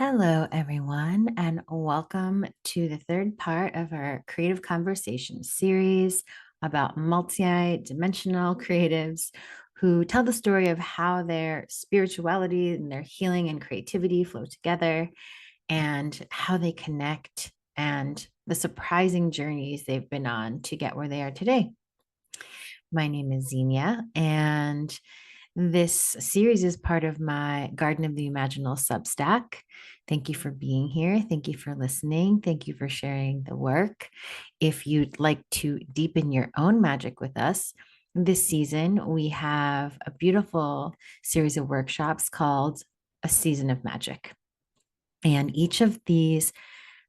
Hello, everyone, and welcome to the third part of our Creative Conversation series about multi-dimensional creatives who tell the story of how their spirituality and their healing and creativity flow together and how they connect and the surprising journeys they've been on to get where they are today. My name is Xenia, and this series is part of my Garden of the Imaginal Substack. Thank you for being here. Thank you for listening. Thank you for sharing the work. If you'd like to deepen your own magic with us, this season we have a beautiful series of workshops called A Season of Magic. And each of these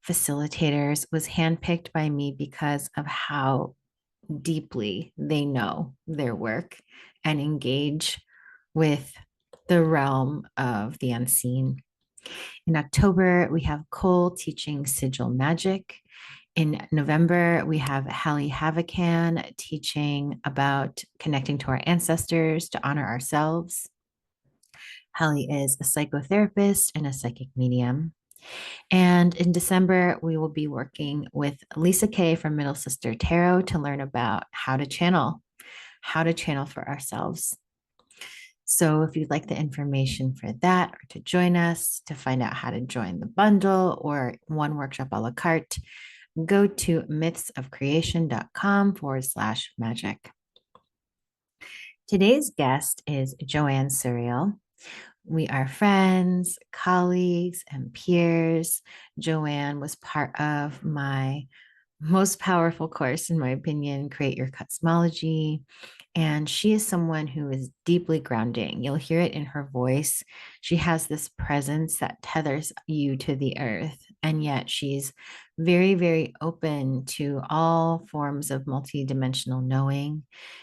facilitators was handpicked by me because of how deeply they know their work and engage with the realm of the unseen. In October, we have Cole teaching sigil magic. In November, we have Hallie Havacan teaching about connecting to our ancestors to honor ourselves. Hallie is a psychotherapist and a psychic medium. And in December, we will be working with Lisa Kay from Middle Sister Tarot to learn about how to channel for ourselves. So if you'd like the information for that or to join us, to find out how to join the bundle or one workshop a la carte, go to mythsofcreation.com/magic. Today's guest is Joanne Suriel. We are friends, colleagues, and peers. Joanne was part of my most powerful course, in my opinion, Create Your Cosmology. And she is someone who is deeply grounding. You'll hear it in her voice. She has this presence that tethers you to the earth. And yet she's very, very open to all forms of multidimensional knowing.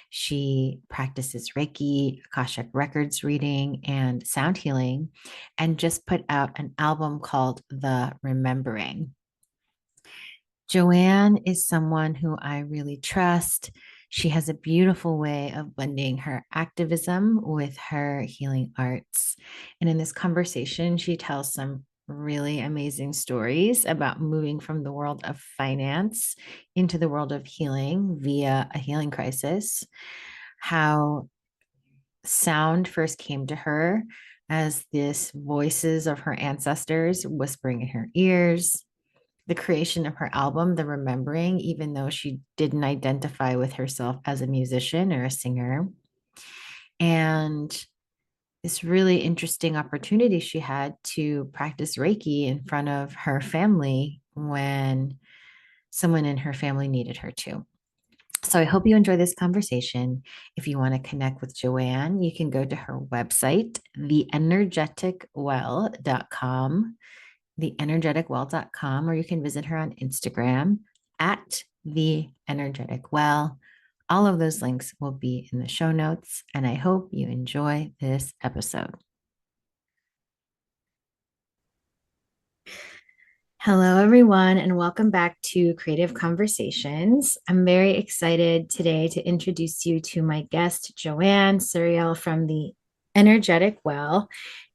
She practices Reiki, Akashic Records reading, and sound healing, and just put out an album called The Remembering. Joanne is someone who I really trust. She has a beautiful way of blending her activism with her healing arts. And in this conversation, she tells some really amazing stories about moving from the world of finance into the world of healing via a healing crisis, how sound first came to her as this voices of her ancestors whispering in her ears, the creation of her album, The Remembering, even though she didn't identify with herself as a musician or a singer. And this really interesting opportunity she had to practice Reiki in front of her family when someone in her family needed her to. So I hope you enjoy this conversation. If you want to connect with Joanne, you can go to her website, theenergeticwell.com, theenergeticwell.com, or you can visit her on Instagram at theenergeticwell. All of those links will be in the show notes, and I hope you enjoy this episode. Hello, everyone, and welcome back to Creative Conversations. I'm very excited today to introduce you to my guest, Joanne Suriel from the Energetic Well.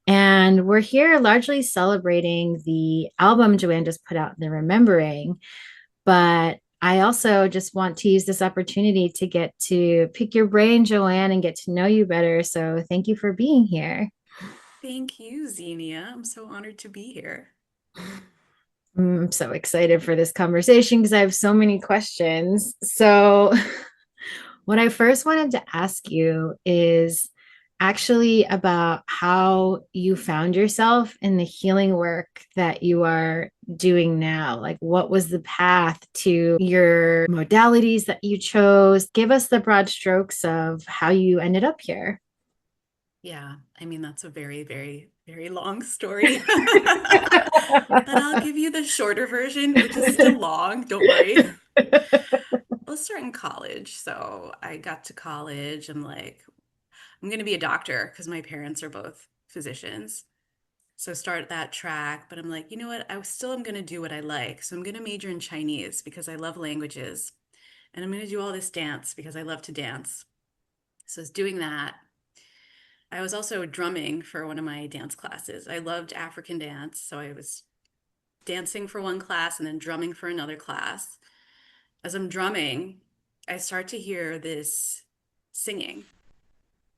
And we're here largely celebrating the album Joanne just put out, The Remembering. But I also just want to use this opportunity to get to pick your brain, Joanne, and get to know you better. So thank you for being here. Thank you, Xenia. I'm so honored to be here. I'm so excited for this conversation because I have so many questions. So, what I first wanted to ask you is actually about how you found yourself in the healing work that you are doing now. Like, what was the path to your modalities that you chose? Give us the broad strokes of how you ended up here. Yeah, I mean, that's a very, very, very long story. But I'll give you the shorter version, which is still long. Don't worry. Let's start in college. So I got to college. I'm like, I'm going to be a doctor because my parents are both physicians. So start that track. But I'm like, you know what? I still am going to do what I like. So I'm going to major in Chinese because I love languages. And I'm going to do all this dance because I love to dance. So I was doing that. I was also drumming for one of my dance classes. I loved African dance, so I was dancing for one class and then drumming for another class. As I'm drumming, I start to hear this singing,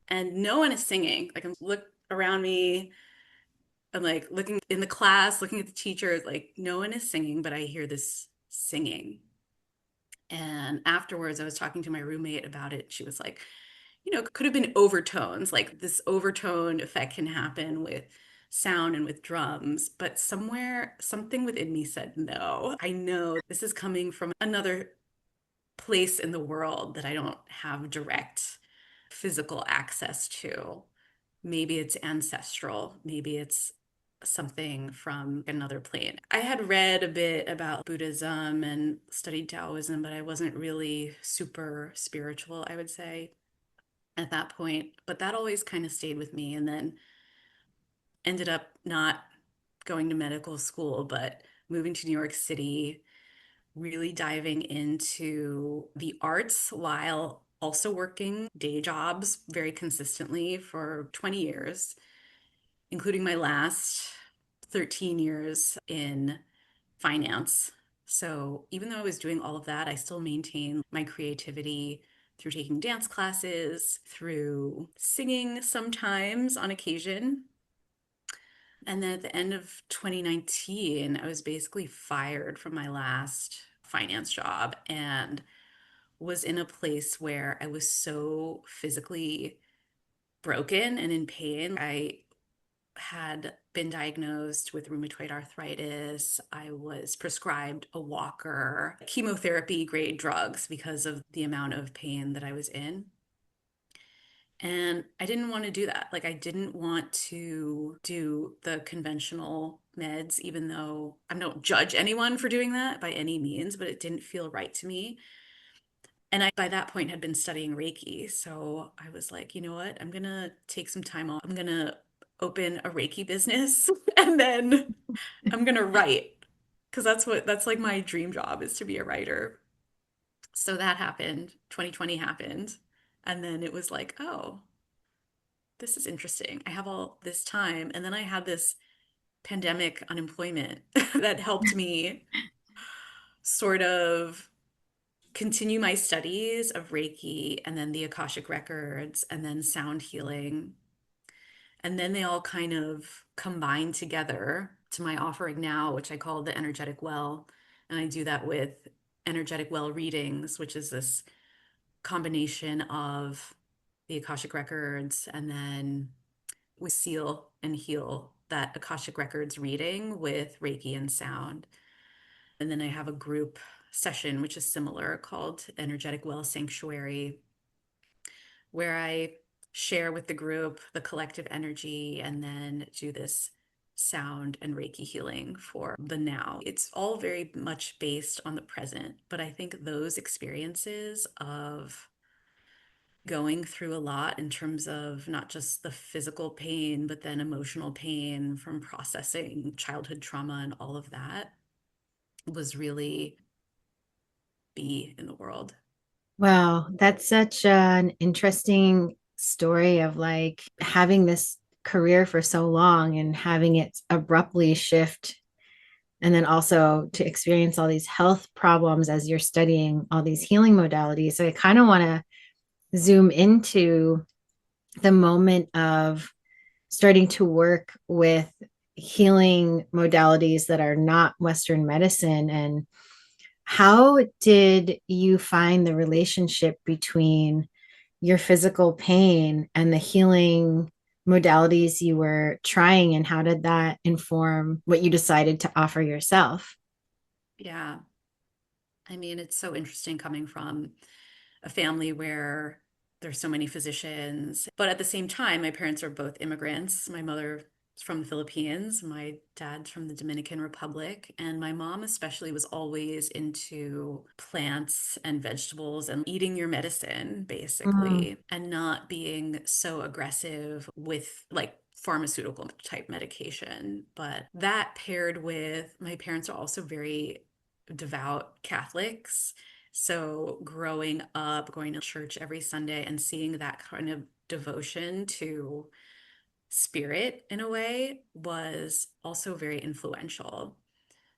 and no one is singing. Like I'm look around me, I'm like looking in the class, looking at the teachers, like no one is singing, but I hear this singing. And afterwards, I was talking to my roommate about it. She was like, it could have been overtones. Like this overtone effect can happen with sound and with drums, but somewhere, something within me said, no, I know this is coming from another place in the world that I don't have direct physical access to. Maybe it's ancestral, maybe it's something from another plane. I had read a bit about Buddhism and studied Taoism, but I wasn't really super spiritual, I would say, at that point. But that always kind of stayed with me and then ended up not going to medical school, but moving to New York City, really diving into the arts while also working day jobs very consistently for 20 years, including my last 13 years in finance. So even though I was doing all of that, I still maintained my creativity through taking dance classes, through singing sometimes on occasion. And then at the end of 2019, I was basically fired from my last finance job and was in a place where I was so physically broken and in pain. I had been diagnosed with rheumatoid arthritis. I was prescribed a walker, chemotherapy grade drugs because of the amount of pain that I was in. And I didn't want to do that. Like, I didn't want to do the conventional meds, even though I don't judge anyone for doing that by any means, but it didn't feel right to me. And I, by that point, had been studying Reiki. So I was like, you know what? I'm going to take some time off. I'm going to open a Reiki business and then I'm going to write because that's like my dream job is to be a writer. So that happened. 2020 happened. And then it was like, oh, this is interesting. I have all this time. And then I had this pandemic unemployment that helped me sort of continue my studies of Reiki and then the Akashic Records and then sound healing. And then they all kind of combine together to my offering now, which I call the energetic well. And I do that with energetic well readings, which is this combination of the Akashic Records and then we seal and heal that Akashic Records reading with Reiki and sound. And then I have a group session, which is similar, called Energetic Well Sanctuary, where I share with the group the collective energy and then do this sound and Reiki healing for the now. It's all very much based on the present, but I think those experiences of going through a lot in terms of not just the physical pain, but then emotional pain from processing childhood trauma and all of that was really be in the world. Wow, that's such an interesting story of like having this career for so long and having it abruptly shift, and then also to experience all these health problems as you're studying all these healing modalities. So I kind of want to zoom into the moment of starting to work with healing modalities that are not Western medicine. And how did you find the relationship between your physical pain and the healing modalities you were trying? And how did that inform what you decided to offer yourself? Yeah. I mean, it's so interesting coming from a family where there's so many physicians. But at the same time, my parents are both immigrants. My mother is from the Philippines, my dad's from the Dominican Republic, and my mom especially was always into plants and vegetables and eating your medicine, Mm. basically, and not being so aggressive with like pharmaceutical type medication. But that paired with my parents are also very devout Catholics. So growing up, going to church every Sunday and seeing that kind of devotion to spirit in a way was also very influential.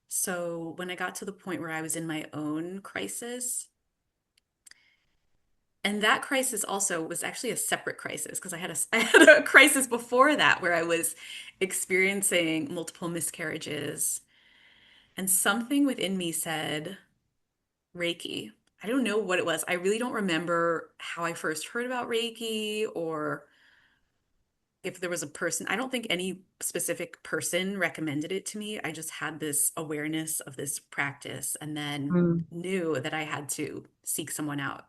So when I got to the point where I was in my own crisis, and that crisis also was actually a separate crisis because I had a crisis before that where I was experiencing multiple miscarriages, and something within me said Reiki. I don't know what it was. I really don't remember how I first heard about Reiki or if there was a person. I don't think any specific person recommended it to me. I just had this awareness of this practice and then Mm. knew that I had to seek someone out.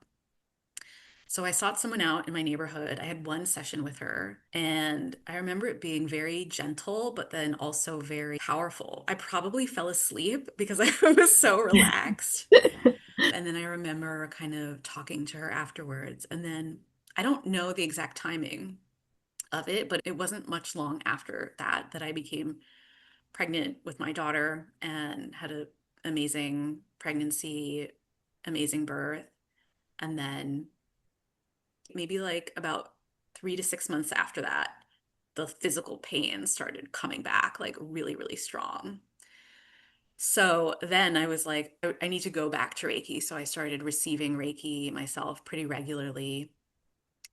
So I sought someone out in my neighborhood. I had one session with her, and I remember it being very gentle, but then also very powerful. I probably fell asleep because I was so relaxed. And then I remember kind of talking to her afterwards. And then I don't know the exact timing of it, but it wasn't much long after that that I became pregnant with my daughter and had an amazing pregnancy, amazing birth. And then maybe like about 3 to 6 months after that, the physical pain started coming back like really, really strong. So then I was like, I need to go back to Reiki. So I started receiving Reiki myself pretty regularly.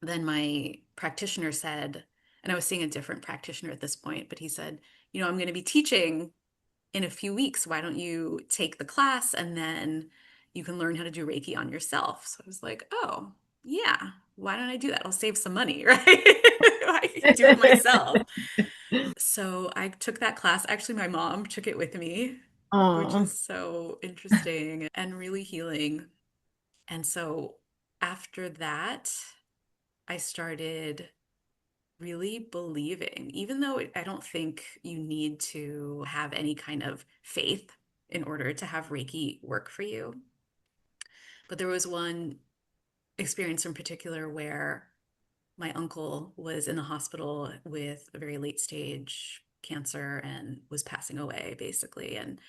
Then my practitioner said, and I was seeing a different practitioner at this point, but he said, I'm going to be teaching in a few weeks. Why don't you take the class and then you can learn how to do Reiki on yourself? So I was like, oh, yeah, why don't I do that? I'll save some money, right? I can do it myself. So I took that class. Actually, my mom took it with me, which Oh, is so interesting and really healing. And so after that, I started really believing, even though I don't think you need to have any kind of faith in order to have Reiki work for you. But there was one experience in particular where my uncle was in the hospital with a very late stage cancer and was passing away, basically. And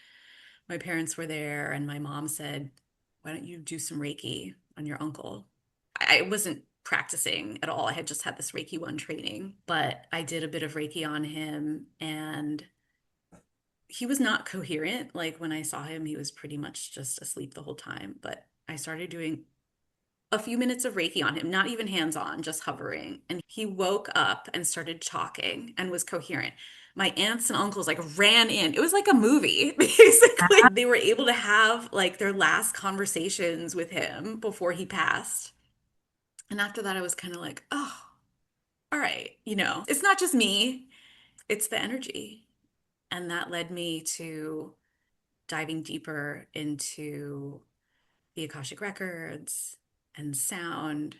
my parents were there, and my mom said, why don't you do some Reiki on your uncle? I wasn't practicing at all. I had just had this Reiki 1 training, but I did a bit of Reiki on him, and he was not coherent. Like when I saw him, he was pretty much just asleep the whole time. But I started doing a few minutes of Reiki on him, not even hands on, just hovering. And he woke up and started talking and was coherent. My aunts and uncles like ran in. It was like a movie, basically. They were able to have like their last conversations with him before he passed. And after that, I was kind of like, oh, all right, it's not just me, it's the energy. And that led me to diving deeper into the Akashic records and sound.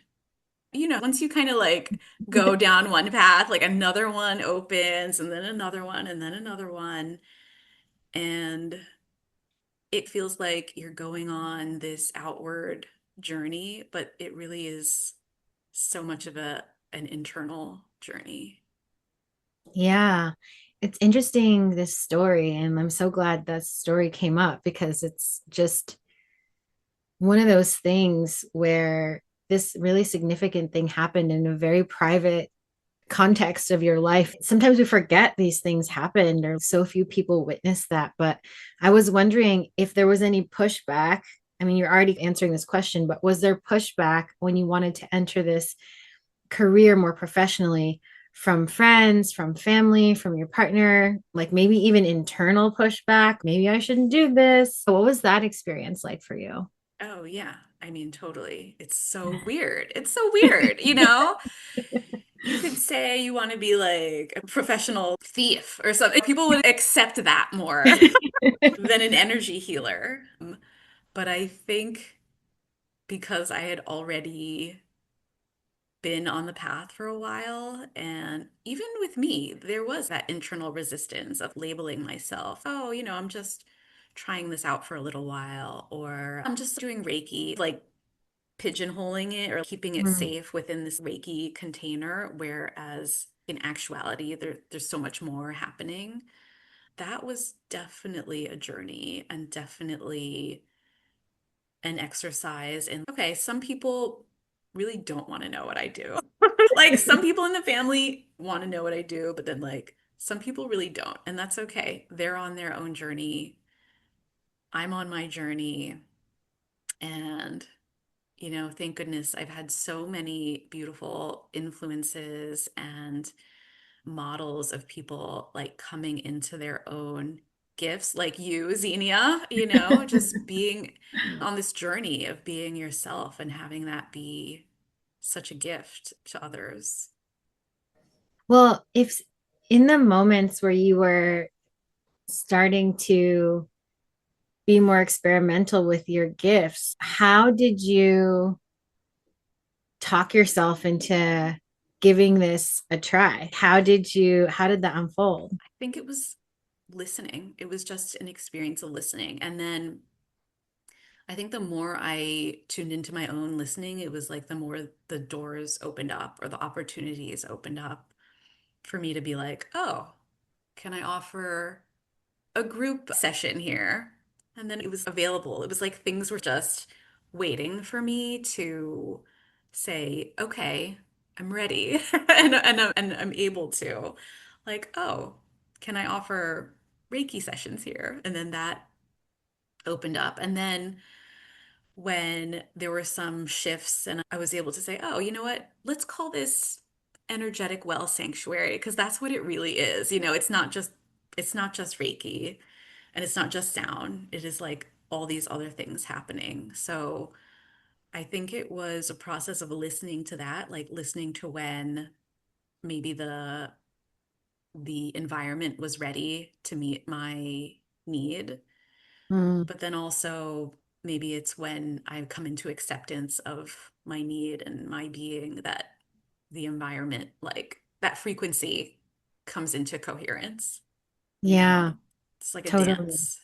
Once you kind of like go down one path, like another one opens, and then another one, and then another one. And it feels like you're going on this outward journey, but it really is so much of an internal journey. yeah. It's interesting, this story, and I'm so glad that story came up because it's just one of those things where this really significant thing happened in a very private context of your life. Sometimes we forget these things happened or so few people witness that. But I was wondering if there was any pushback. I mean, you're already answering this question, but was there pushback when you wanted to enter this career more professionally from friends, from family, from your partner, like maybe even internal pushback? Maybe I shouldn't do this. What was that experience like for you? Oh, yeah. I mean, totally. It's so weird. It's so weird. You could say you want to be like a professional thief or something. People would accept that more than an energy healer. But I think because I had already been on the path for a while, and even with me, there was that internal resistance of labeling myself. Oh, I'm just trying this out for a little while, or I'm just doing Reiki, like pigeonholing it or keeping it Mm. safe within this Reiki container, whereas in actuality, there's so much more happening. That was definitely a journey and definitely an exercise in, okay, some people really don't want to know what I do. Like some people in the family want to know what I do, but then like some people really don't, and that's okay. They're on their own journey. I'm on my journey, and thank goodness I've had so many beautiful influences and models of people like coming into their own gifts, like you, Xenia, just being on this journey of being yourself and having that be such a gift to others. Well, if in the moments where you were starting to be more experimental with your gifts, how did you talk yourself into giving this a try? How did that unfold? I think it was listening. It was just an experience of listening. And then I think the more I tuned into my own listening, it was like the more the doors opened up or the opportunities opened up for me to be like, oh, can I offer a group session here? And then it was available. It was like things were just waiting for me to say, okay, I'm ready. And I'm able to. Like, oh, can I offer Reiki sessions here? And then that opened up. And then when there were some shifts and I was able to say, oh, you know what? Let's call this energetic well sanctuary because that's what it really is. It's not just Reiki and it's not just sound. It is like all these other things happening. So I think it was a process of listening to that, like listening to when maybe the environment was ready to meet my need. Mm, But then also, maybe it's when I come into acceptance of my need and my being that the environment, like that frequency, comes into coherence. You know, yeah, it's like a totally. dance.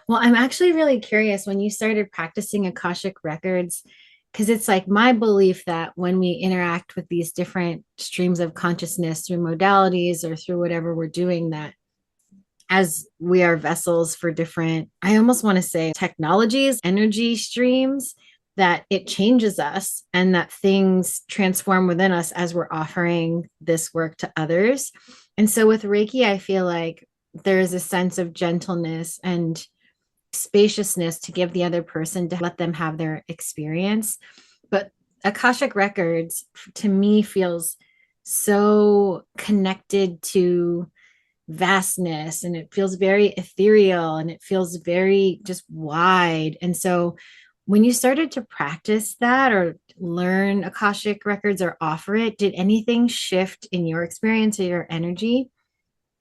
Well, I'm actually really curious when you started practicing Akashic records, because it's like my belief that when we interact with these different streams of consciousness through modalities or through whatever we're doing, that as we are vessels for different, I almost want to say technologies, energy streams, that it changes us and that things transform within us as we're offering this work to others. And so with Reiki, I feel like there is a sense of gentleness and spaciousness to give the other person to let them have their experience. But Akashic Records to me feels so connected to vastness, and it feels very ethereal, and it feels very just wide. And so when you started to practice that or learn Akashic Records or offer it, did anything shift in your experience or your energy?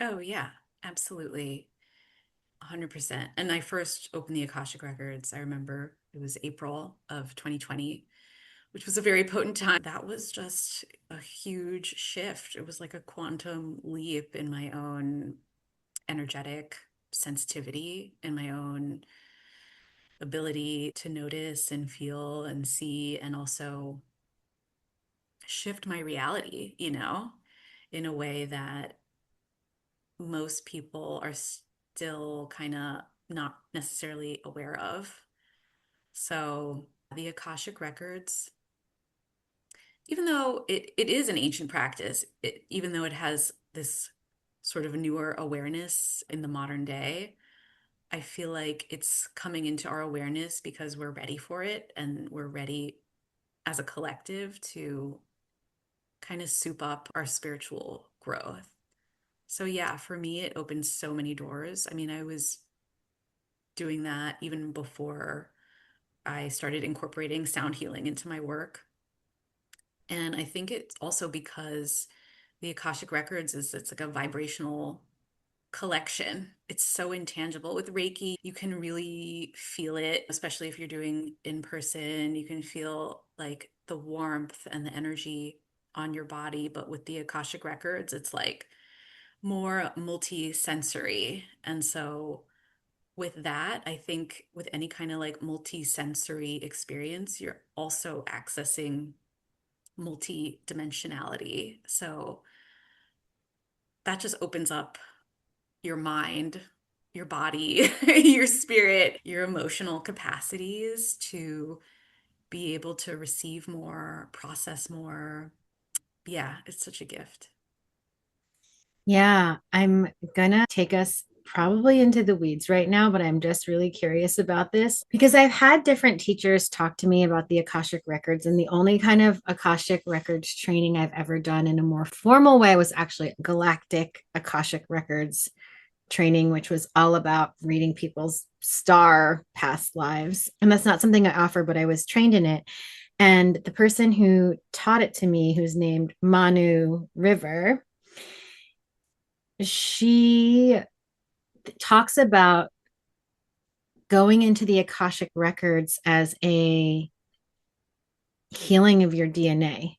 Oh, yeah, absolutely. 100%. And I first opened the Akashic Records. I remember it was April of 2020, which was a very potent time. That was just a huge shift. It was like a quantum leap in my own energetic sensitivity and my own ability to notice and feel and see and also shift my reality, in a way that most people are still kind of not necessarily aware of. So the Akashic Records, even though it is an ancient practice, even though it has this sort of newer awareness in the modern day, I feel like it's coming into our awareness because we're ready for it and we're ready as a collective to kind of soup up our spiritual growth. So, yeah, for me, it opened so many doors. I mean, I was doing that even before I started incorporating sound healing into my work. And I think it's also because the Akashic Records it's like a vibrational collection. It's so intangible. With Reiki, you can really feel it, especially if you're doing in person. You can feel like the warmth and the energy on your body. But with the Akashic Records, it's like more multi-sensory. And so with that, I think with any kind of like multi-sensory experience, you're also accessing multi-dimensionality. So that just opens up your mind, your body, your spirit, your emotional capacities to be able to receive more, process more, Yeah, it's such a gift. Yeah, I'm gonna take us probably into the weeds right now, but I'm just really curious about this because I've had different teachers talk to me about the Akashic records, and the only kind of Akashic records training I've ever done in a more formal way was actually galactic Akashic records training, which was all about reading people's star past lives. And that's not something I offer, but I was trained in it. And the person who taught it to me, who's named Manu River, she talks about going into the Akashic records as a healing of your DNA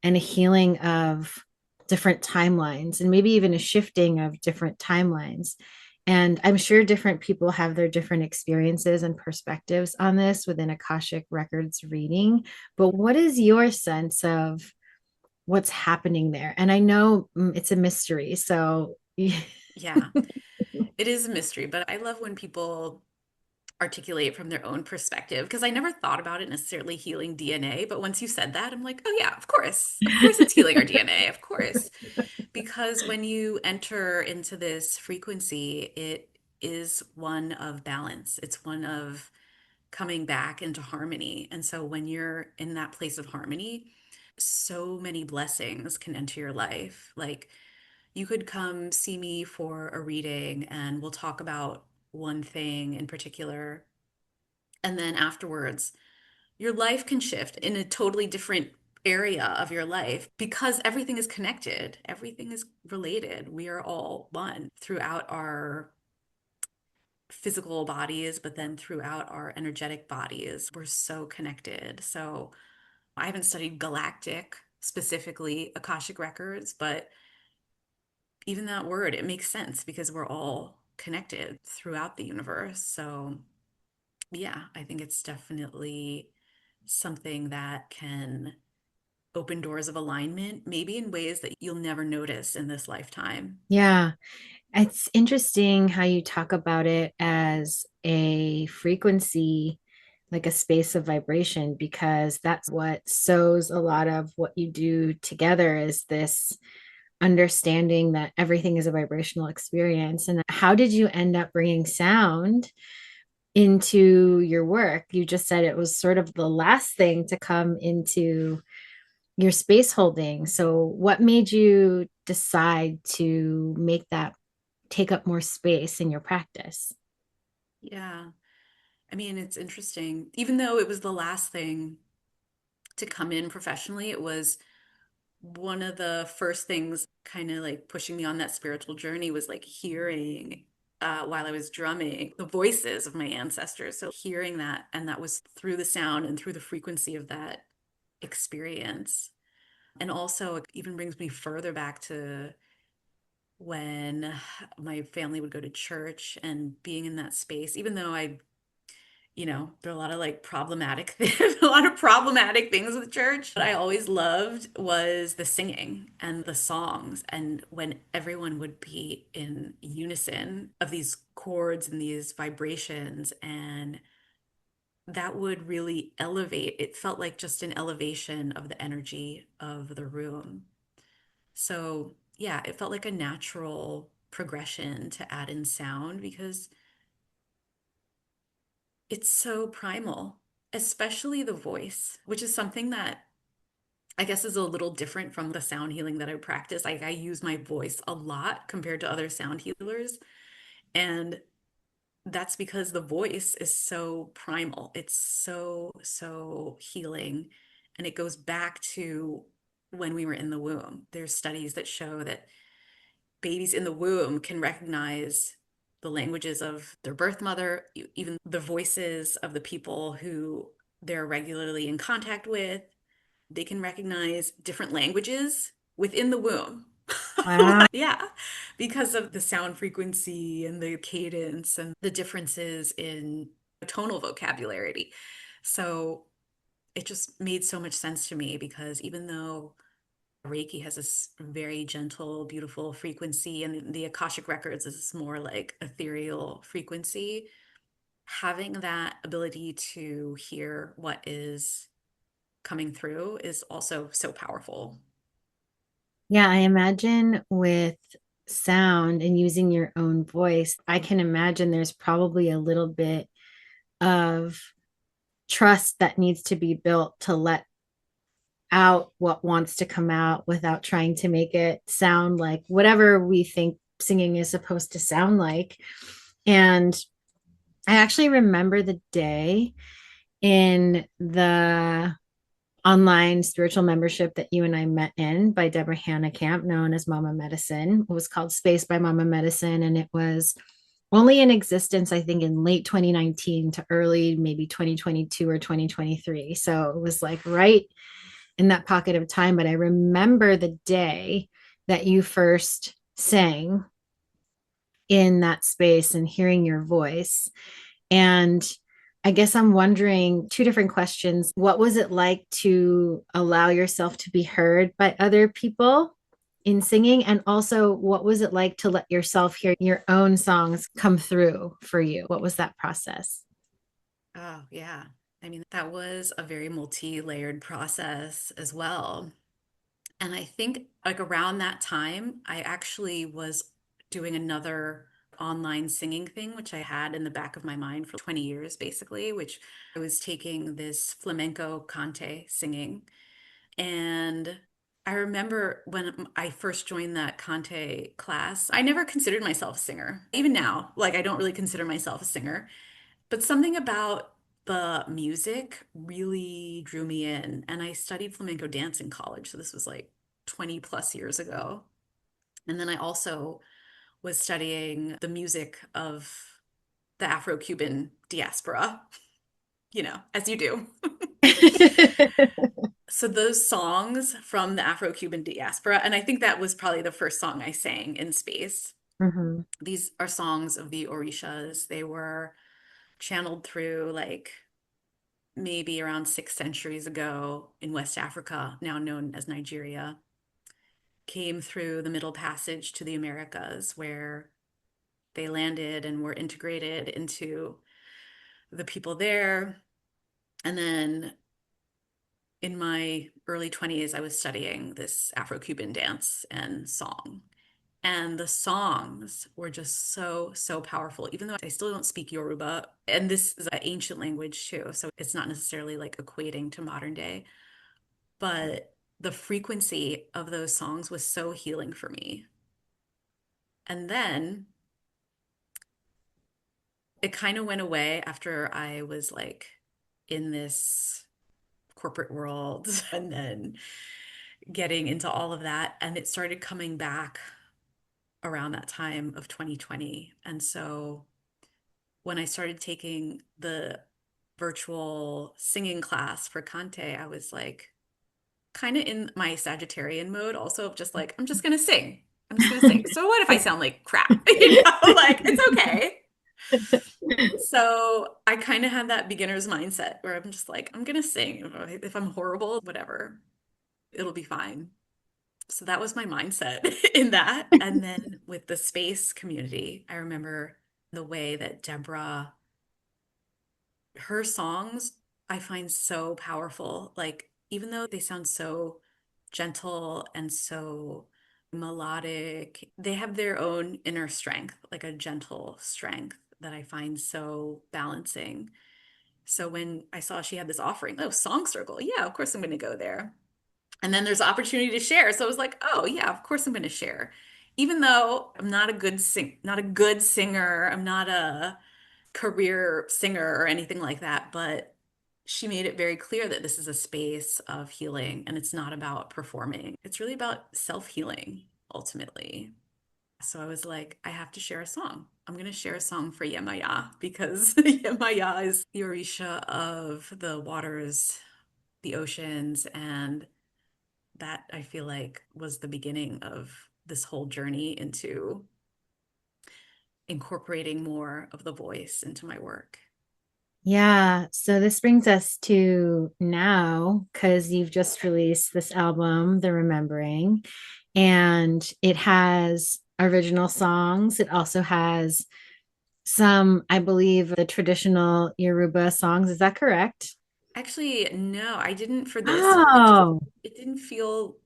and a healing of different timelines and maybe even a shifting of different timelines. And I'm sure different people have their different experiences and perspectives on this within Akashic Records reading. But what is your sense of what's happening there? And I know it's a mystery. So, Yeah, it is a mystery, but I love when people articulate from their own perspective because I never thought about it necessarily healing DNA. But once you said that, I'm like, oh, yeah, of course. Of course, it's healing our DNA. Of course. Because when you enter into this frequency, it is one of balance, it's one of coming back into harmony. And so when you're in that place of harmony, so many blessings can enter your life. Like you could come see me for a reading and we'll talk about one thing in particular. And then afterwards, your life can shift in a totally different area of your life because everything is connected, everything is related. We are all one throughout our physical bodies, but then throughout our energetic bodies. We're so connected. So I haven't studied galactic, specifically Akashic records, but even that word, it makes sense because we're all connected throughout the universe. So yeah, I think it's definitely something that can open doors of alignment, maybe in ways that you'll never notice in this lifetime. yeah, it's interesting how you talk about it as a frequency, like a space of vibration, because that's what sews a lot of what you do together is this understanding that everything is a vibrational experience. And how did you end up bringing sound into your work? You just said it was sort of the last thing to come into your space holding. So, what made you decide to make that take up more space in your practice? Yeah. I mean, it's interesting. Even though it was the last thing to come in professionally, it was one of the first things kind of like pushing me on that spiritual journey was like hearing while I was drumming the voices of my ancestors. So hearing that, and that was through the sound and through the frequency of that experience. And also, it even brings me further back to when my family would go to church and being in that space, even though there are a lot of like problematic a lot of problematic things with church. What I always loved was the singing and the songs and when everyone would be in unison of these chords and these vibrations and that would really elevate. It felt like just an elevation of the energy of the room. So, yeah, it felt like a natural progression to add in sound because it's so primal, especially the voice, which is something that I guess is a little different from the sound healing that I practice. Like I use my voice a lot compared to other sound healers. And that's because the voice is so primal. It's so, so healing. And it goes back to when we were in the womb. There's studies that show that babies in the womb can recognize the languages of their birth mother, even the voices of the people who they're regularly in contact with. They can recognize different languages within the womb. Wow. Yeah, because of the sound frequency and the cadence and the differences in tonal vocabulary. So it just made so much sense to me because even though Reiki has this very gentle, beautiful frequency, and the Akashic Records is this more like ethereal frequency. Having that ability to hear what is coming through is also so powerful. Yeah, I imagine with sound and using your own voice, I can imagine there's probably a little bit of trust that needs to be built to let out what wants to come out without trying to make it sound like whatever we think singing is supposed to sound like. And I actually remember the day in the online spiritual membership that you and I met in by Deborah Hanna Camp, known as Mama Medicine. It was called Space by Mama Medicine, and it was only in existence, I think, in late 2019 to early maybe 2022 or 2023. So it was like right in that pocket of time. But I remember the day that you first sang in that space and hearing your voice. And I guess I'm wondering two different questions. What was it like to allow yourself to be heard by other people in singing? And also, what was it like to let yourself hear your own songs come through for you? What was that process? Oh, yeah. I mean, that was a very multi-layered process as well. And I think like around that time, I actually was doing another online singing thing, which I had in the back of my mind for 20 years, basically, which I was taking this flamenco cante singing. And I remember when I first joined that cante class, I never considered myself a singer. Even now, like I don't really consider myself a singer. But something about the music really drew me in. And I studied flamenco dance in college. So this was like 20 plus years ago. And then I also was studying the music of the Afro-Cuban diaspora, as you do. So those songs from the Afro-Cuban diaspora, and I think that was probably the first song I sang in space. Mm-hmm. These are songs of the Orishas. They were channeled through like maybe around 6 centuries ago in West Africa, now known as Nigeria, came through the Middle Passage to the Americas, where they landed and were integrated into the people there. And then in my early 20s, I was studying this Afro-Cuban dance and song. And the songs were just so, so powerful, even though I still don't speak Yoruba. And this is an ancient language too. So it's not necessarily like equating to modern day. But the frequency of those songs was so healing for me. And then it kind of went away after I was like in this corporate world and then getting into all of that. And it started coming back around that time of 2020. And so when I started taking the virtual singing class for Kante, I was like, kind of in my Sagittarian mode, also just like, I'm just gonna sing. I'm just gonna sing. So what if I sound like crap? Like it's okay. So I kind of had that beginner's mindset where I'm just like, I'm gonna sing. If I'm horrible, whatever, it'll be fine. So that was my mindset in that. And then with the space community, I remember the way that Deborah, her songs, I find so powerful. Like, even though they sound so gentle and so melodic, they have their own inner strength, like a gentle strength that I find so balancing. So when I saw she had this offering, oh, Song Circle, yeah, of course I'm going to go there. And then there's opportunity to share. So I was like, oh yeah, of course I'm going to share. Even though I'm not a good singer, I'm not a career singer or anything like that, but she made it very clear that this is a space of healing and it's not about performing. It's really about self-healing ultimately. So I was like, I have to share a song. I'm going to share a song for Yemaya because Yemaya is the Orisha of the waters, the oceans, and that I feel like was the beginning of this whole journey into incorporating more of the voice into my work. Yeah, so this brings us to now because you've just released this album, The Remembering, and it has original songs. It also has some, I believe, the traditional Yoruba songs. Is that correct? Actually, no, I didn't for this. Oh, It didn't feel.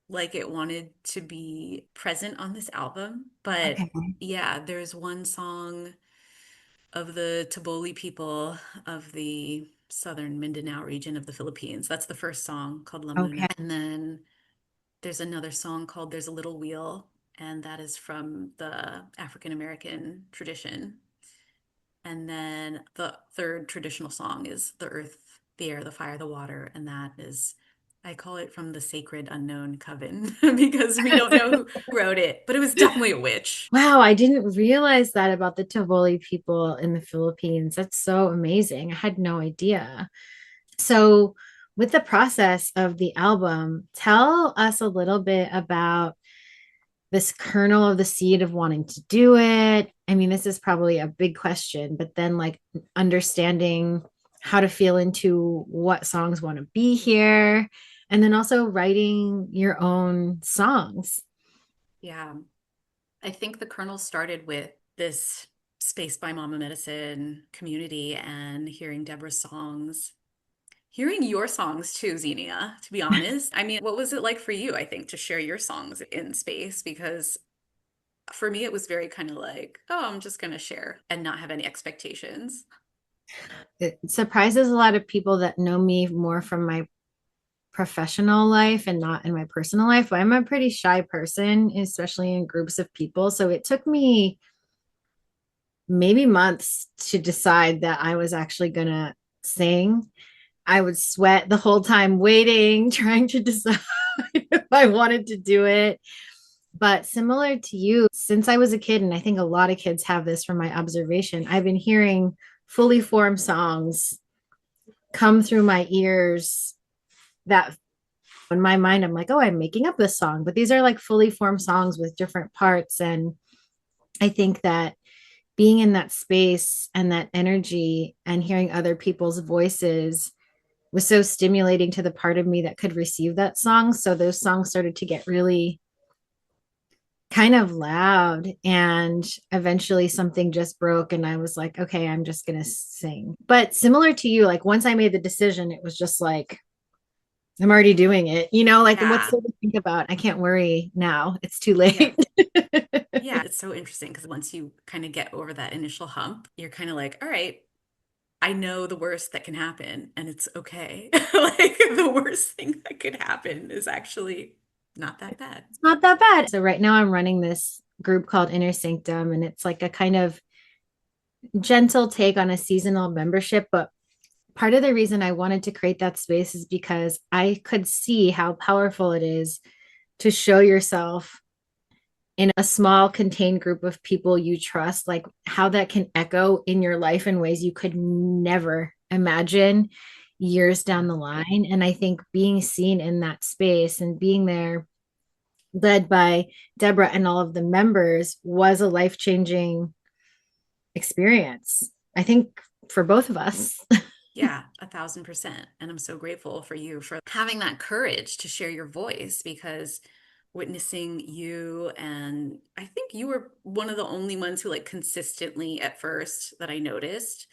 like it wanted to be present on this album. But Okay. yeah, there's one song of the Taboli people of the southern Mindanao region of the Philippines. That's the first song called La Okay. Muna. And then there's another song called There's a Little Wheel, and that is from the African American tradition. And then the third traditional song is The Earth, the Air, the Fire, the Water. And that is, I call it from the Sacred Unknown Coven because we don't know who wrote it, but it was definitely a witch. Wow, I didn't realize that about the Tivoli people in the Philippines. That's so amazing. I had no idea. So, with the process of the album, tell us a little bit about this kernel of the seed of wanting to do it. I mean, this is probably a big question, but then like understanding how to feel into what songs want to be here, and then also writing your own songs. Yeah. I think the kernel started with this Space by Mama Medicine community and hearing Deborah's songs, hearing your songs too, Xenia, to be honest. I mean, what was it like for you, I think, to share your songs in space? Because for me, it was very kind of like, oh, I'm just going to share and not have any expectations. It surprises a lot of people that know me more from my professional life and not in my personal life. I'm a pretty shy person, especially in groups of people. So it took me maybe months to decide that I was actually going to sing. I would sweat the whole time waiting, trying to decide if I wanted to do it. But similar to you, since I was a kid, and I think a lot of kids have this from my observation, I've been hearing fully formed songs come through my ears that in my mind, I'm like, oh, I'm making up this song. But these are like fully formed songs with different parts. And I think that being in that space and that energy and hearing other people's voices was so stimulating to the part of me that could receive that song. So those songs started to get really kind of loud. And eventually something just broke. And I was like, okay, I'm just going to sing. But similar to you, like once I made the decision, it was just like, I'm already doing it. Like what's Yeah. there to think about? I can't worry now. It's too Yeah. late. Yeah. It's so interesting because once you kind of get over that initial hump, you're kind of like, all right, I know the worst that can happen and it's okay. Like the worst thing that could happen is actually not that bad. It's not that bad. So right now I'm running this group called Inner Sanctum, and it's like a kind of gentle take on a seasonal membership. But part of the reason I wanted to create that space is because I could see how powerful it is to show yourself in a small contained group of people you trust, like how that can echo in your life in ways you could never imagine years down the line. And I think being seen in that space and being there led by Deborah and all of the members was a life-changing experience. I think for both of us. Yeah, 1,000%. And I'm so grateful for you for having that courage to share your voice because witnessing you and I think you were one of the only ones who like consistently at first that I noticed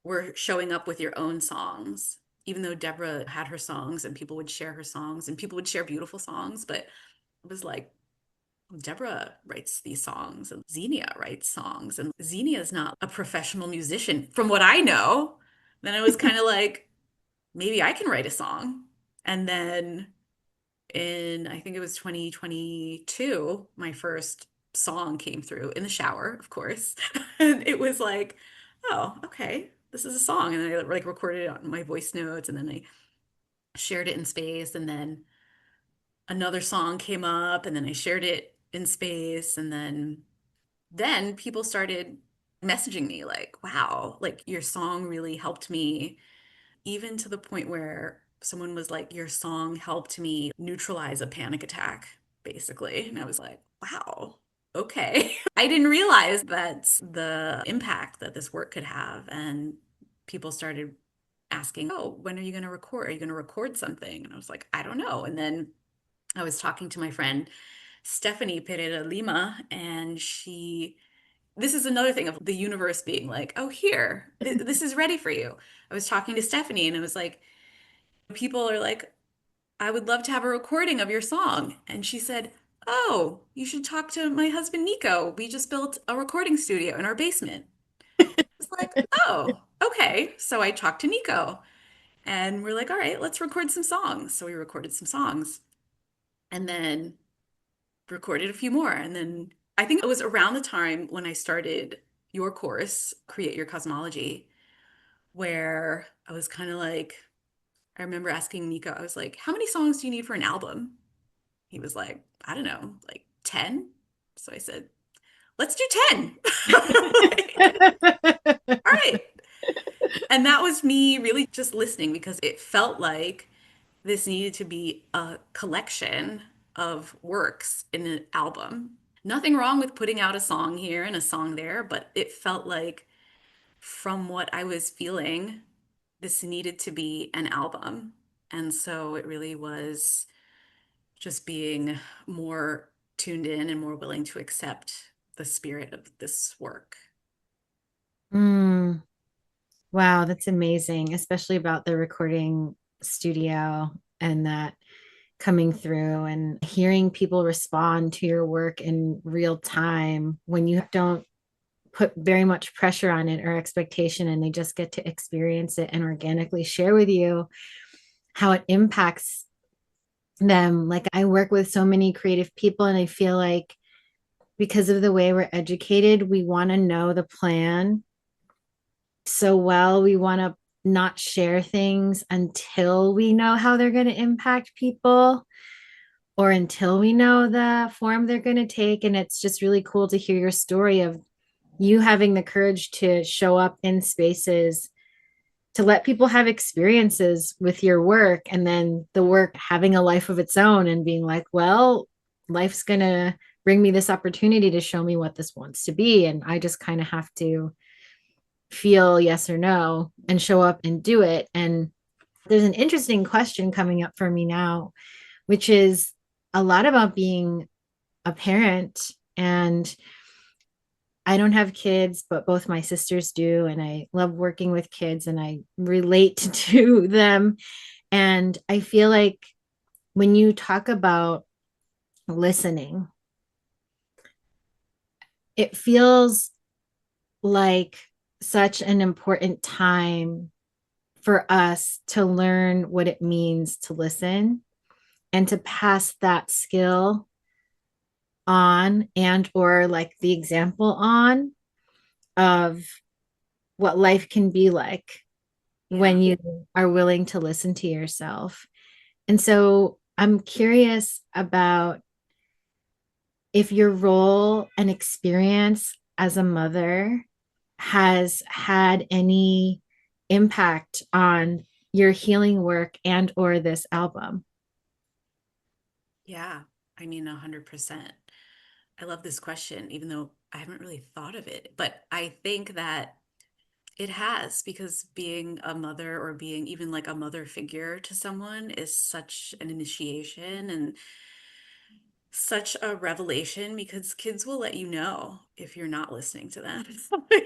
were showing up with your own songs. Even though Deborah had her songs and people would share her songs and people would share beautiful songs, but it was like Deborah writes these songs and Xenia writes songs, and Xenia is not a professional musician from what I know. Then I was kind of like, maybe I can write a song. And then in, I think it was 2022, my first song came through in the shower, of course. And it was like, oh, okay, this is a song. And I like recorded it on my voice notes and then I shared it in space. And then another song came up and then I shared it in space. And then people started messaging me like, wow, like your song really helped me, even to the point where someone was like, your song helped me neutralize a panic attack, basically. And I was like, wow, okay. I didn't realize that's the impact that this work could have. And people started asking, oh, when are you going to record? Are you going to record something? And I was like, I don't know. And then I was talking to my friend Stephanie Pereira Lima, and this is another thing of the universe being like, oh, here, this is ready for you. I was talking to Stephanie, and it was like, people are like, I would love to have a recording of your song. And she said, Oh, you should talk to my husband, Nico. We just built a recording studio in our basement. I was like, Oh, okay. So I talked to Nico and we're like, All right, let's record some songs. So we recorded some songs and then recorded a few more. And then I think it was around the time when I started your course, Create Your Cosmology, where I was kind of like, I remember asking Nico, I was like, how many songs do you need for an album? He was like, I don't know, like 10. So I said, let's do 10. Like, all right. And that was me really just listening because it felt like this needed to be a collection of works in an album. Nothing wrong with putting out a song here and a song there, but it felt like from what I was feeling, this needed to be an album. And so it really was just being more tuned in and more willing to accept the spirit of this work. Mm, wow, that's amazing, especially about the recording studio and that coming through and hearing people respond to your work in real time when you don't put very much pressure on it or expectation and they just get to experience it and organically share with you how it impacts them. Like I work with so many creative people and I feel like because of the way we're educated, we want to know the plan so well. We want to not share things until we know how they're going to impact people or until we know the form they're going to take. And it's just really cool to hear your story of you having the courage to show up in spaces to let people have experiences with your work and then the work having a life of its own and being like, well, life's going to bring me this opportunity to show me what this wants to be. And I just kind of have to feel yes or no and show up and do it. And there's an interesting question coming up for me now, which is a lot about being a parent. And I don't have kids, but both my sisters do. And I love working with kids and I relate to them. And I feel like when you talk about listening, it feels like such an important time for us to learn what it means to listen and to pass that skill on and or like the example on of what life can be like Yeah. when you are willing to listen to yourself. And so I'm curious about if your role and experience as a mother has had any impact on your healing work and or this album. Yeah. I mean, 100%. I love this question, even though I haven't really thought of it. But I think that it has, because being a mother or being even like a mother figure to someone is such an initiation and such a revelation because kids will let you know if you're not listening to them.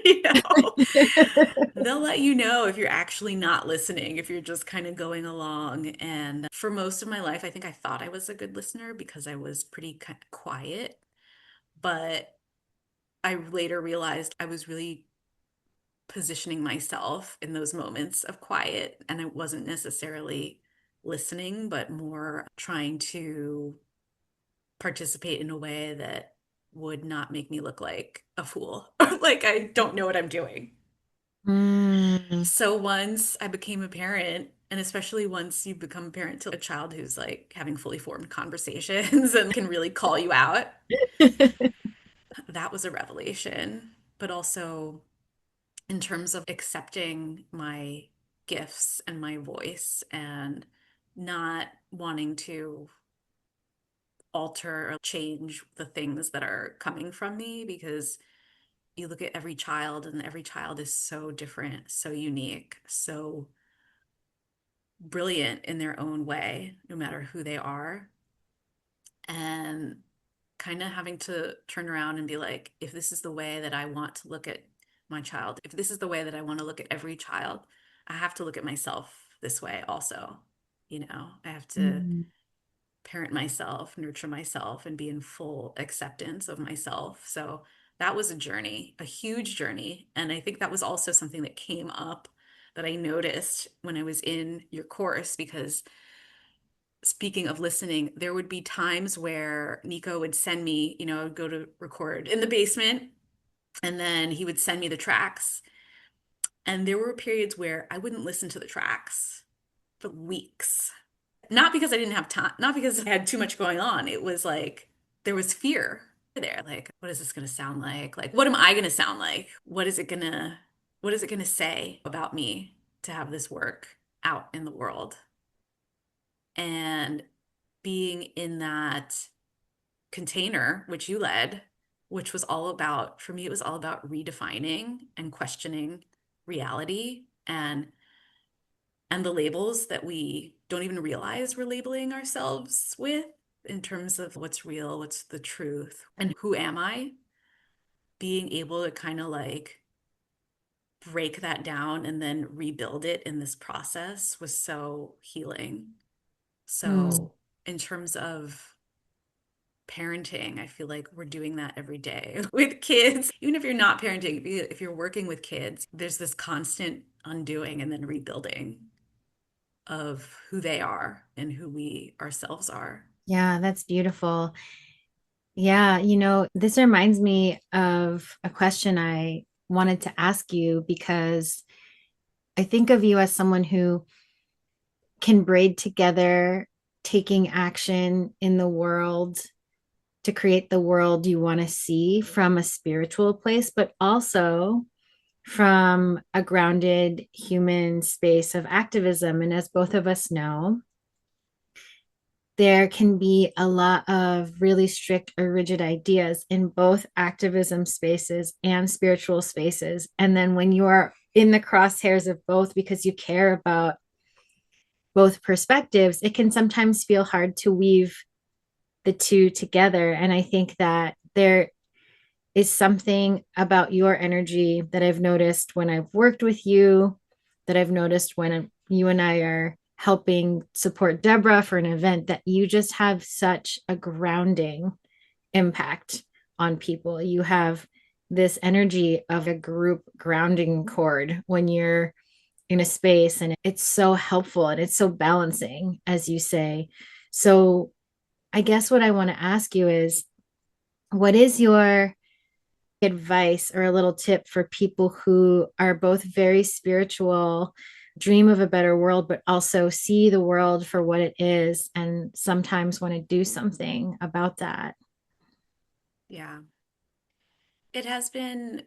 You know, they'll let you know if you're actually not listening, if you're just kind of going along. And for most of my life, I think I thought I was a good listener because I was pretty quiet. But I later realized I was really positioning myself in those moments of quiet. And I wasn't necessarily listening, but more trying to participate in a way that would not make me look like a fool or like I don't know what I'm doing. Mm. So once I became a parent, and especially once you become a parent to a child who's like having fully formed conversations and can really call you out, that was a revelation. But also in terms of accepting my gifts and my voice and not wanting to alter or change the things that are coming from me because you look at every child and every child is so different, so unique, so brilliant in their own way, no matter who they are. And kind of having to turn around and be like, if this is the way that I want to look at my child, if this is the way that I want to look at every child, I have to look at myself this way also. I have to Mm. parent myself, nurture myself, and be in full acceptance of myself. So that was a journey, a huge journey. And I think that was also something that came up that I noticed when I was in your course, because speaking of listening, there would be times where Nico would send me, I would go to record in the basement, and then he would send me the tracks. And there were periods where I wouldn't listen to the tracks for weeks. Not because I didn't have time, not because I had too much going on. It was like there was fear there. Like, what is this going to sound like? Like, what am I going to sound like? What is it going to say about me to have this work out in the world? And being in that container, which you led, which was all about, for me, it was all about redefining and questioning reality and the labels that we don't even realize we're labeling ourselves with in terms of what's real, what's the truth, and who am I? Being able to kind of like break that down and then rebuild it in this process was so healing. Mm. So, in terms of parenting, I feel like we're doing that every day with kids. Even if you're not parenting, if you're working with kids, there's this constant undoing and then rebuilding of who they are and who we ourselves are. Yeah, that's beautiful. Yeah, this reminds me of a question I wanted to ask you because I think of you as someone who can braid together taking action in the world to create the world you want to see from a spiritual place, but also from a grounded human space of activism. And as both of us know, there can be a lot of really strict or rigid ideas in both activism spaces and spiritual spaces. And then when you are in the crosshairs of both because you care about both perspectives, it can sometimes feel hard to weave the two together. And I think that there is something about your energy that I've noticed when I've worked with you, that I've noticed when you and I are helping support Deborah for an event, that you just have such a grounding impact on people. You have this energy of a group grounding cord when you're in a space, and it's so helpful and it's so balancing, as you say. So, I guess what I want to ask you is what is your advice or a little tip for people who are both very spiritual, dream of a better world, but also see the world for what it is and sometimes want to do something about that? Yeah. It has been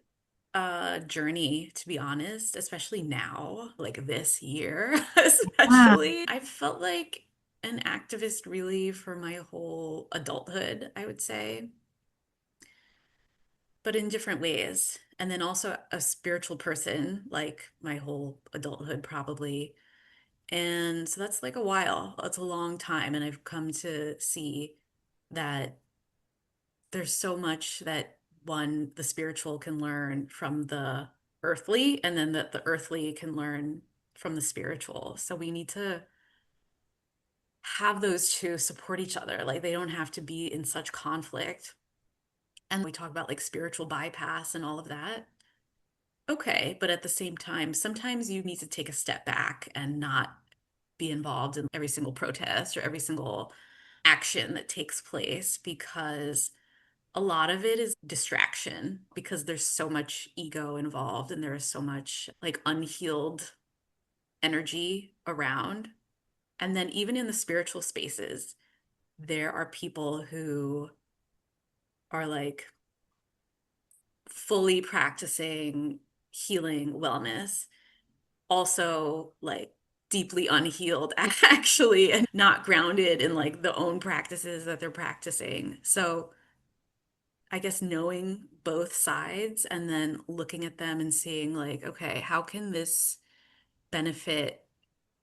a journey, to be honest, especially now, like this year, Yeah. especially. I've felt like an activist really for my whole adulthood, I would say, but in different ways. And then also a spiritual person, like my whole adulthood, probably. And so that's like a while. It's a long time. And I've come to see that there's so much that the spiritual can learn from the earthly, and then that the earthly can learn from the spiritual. So we need to have those two support each other. Like they don't have to be in such conflict. And we talk about like spiritual bypass and all of that. Okay, but at the same time, sometimes you need to take a step back and not be involved in every single protest or every single action that takes place, because a lot of it is distraction because there's so much ego involved and there is so much like unhealed energy around. And then even in the spiritual spaces, there are people who are like fully practicing healing wellness, also like deeply unhealed actually, and not grounded in like the own practices that they're practicing. So I guess knowing both sides and then looking at them and seeing like, okay, how can this benefit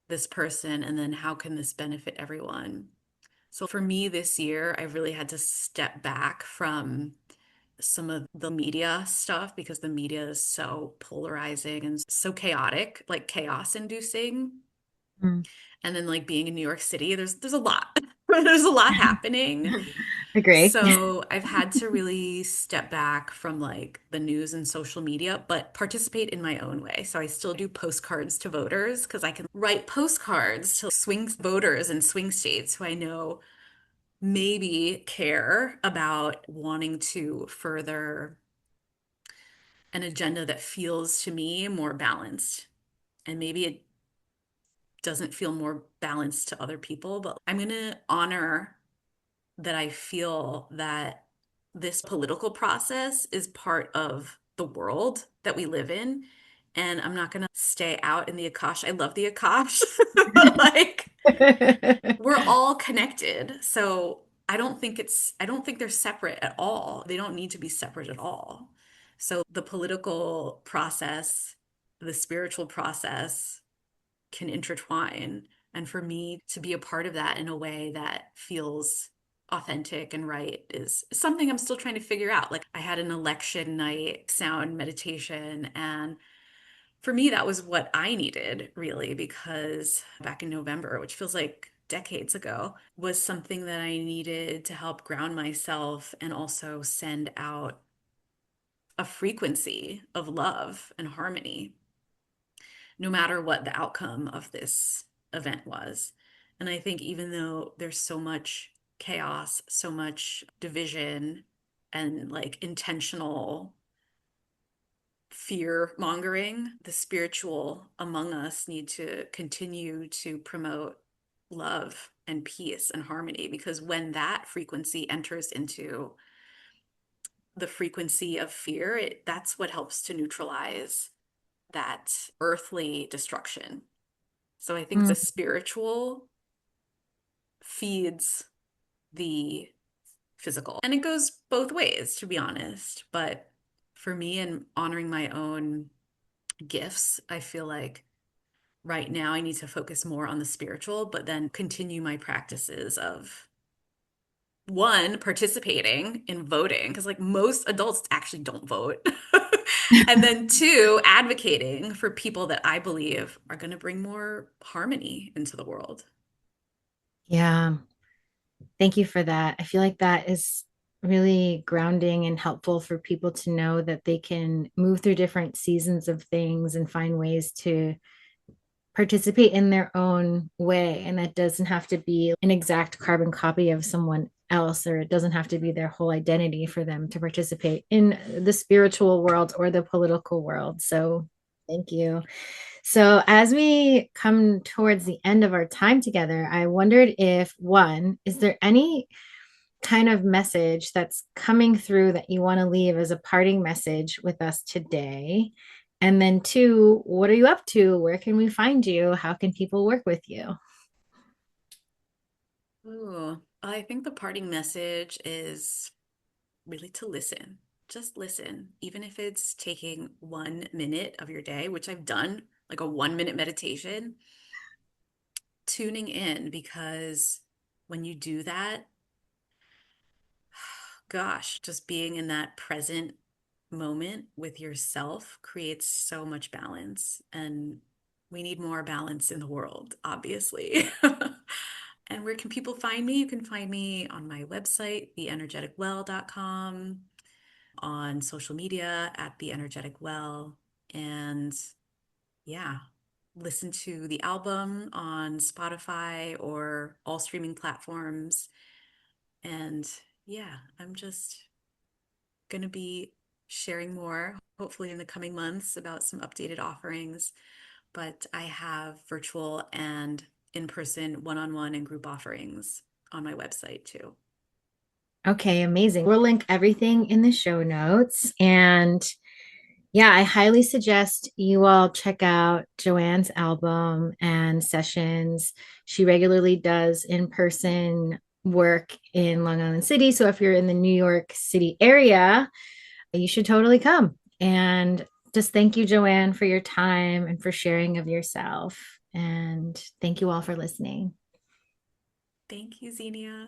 this person? And then how can this benefit everyone? So for me this year, I really had to step back from some of the media stuff because the media is so polarizing and so chaotic, like chaos inducing. Mm. And then like being in New York City, there's a lot. There's a lot happening. Agree. So I've had to really step back from like the news and social media, but participate in my own way. So I still do postcards to voters because I can write postcards to swing voters in swing states who I know maybe care about wanting to further an agenda that feels to me more balanced. And maybe it doesn't feel more balanced to other people, but I'm going to honor that I feel that this political process is part of the world that we live in. And I'm not going to stay out in the Akash. I love the Akash. Like, we're all connected. So I don't think they're separate at all. They don't need to be separate at all. So the political process, the spiritual process can intertwine. And for me to be a part of that in a way that feels authentic and right is something I'm still trying to figure out. Like I had an election night sound meditation, and for me, that was what I needed really, because back in November, which feels like decades ago, was something that I needed to help ground myself and also send out a frequency of love and harmony, no matter what the outcome of this event was. And I think even though there's so much chaos, so much division, and like intentional fear mongering, the spiritual among us need to continue to promote love and peace and harmony, because when that frequency enters into the frequency of fear, that's what helps to neutralize that earthly destruction. So I think the Mm. spiritual feeds the physical. And it goes both ways, to be honest. But for me, in honoring my own gifts, I feel like right now I need to focus more on the spiritual, but then continue my practices of one, participating in voting, because like most adults actually don't vote. And then two, advocating for people that I believe are going to bring more harmony into the world. Yeah. Thank you for that. I feel like that is really grounding and helpful for people to know that they can move through different seasons of things and find ways to participate in their own way. And that doesn't have to be an exact carbon copy of someone else, or it doesn't have to be their whole identity for them to participate in the spiritual world or the political world. So, thank you. So, as we come towards the end of our time together, I wondered if one, is there any kind of message that's coming through that you want to leave as a parting message with us today? And then two, what are you up to? Where can we find you? How can people work with you? Ooh, I think the parting message is really to listen. Just listen, even if it's taking 1 minute of your day, which I've done, like a 1 minute meditation, tuning in, because when you do that, gosh, just being in that present moment with yourself creates so much balance. And we need more balance in the world, obviously. And where can people find me? You can find me on my website, theenergeticwell.com, on social media at The Energetic Well. And yeah, listen to the album on Spotify or all streaming platforms. And yeah, I'm just going to be sharing more, hopefully in the coming months, about some updated offerings. But I have virtual and in-person one-on-one and group offerings on my website too. Okay, amazing. We'll link everything in the show notes. And yeah, I highly suggest you all check out Joanne's album and sessions. She regularly does in person work in Long Island City. So if you're in the New York City area, you should totally come. And just thank you, Joanne, for your time and for sharing of yourself. And thank you all for listening. Thank you, Xenia.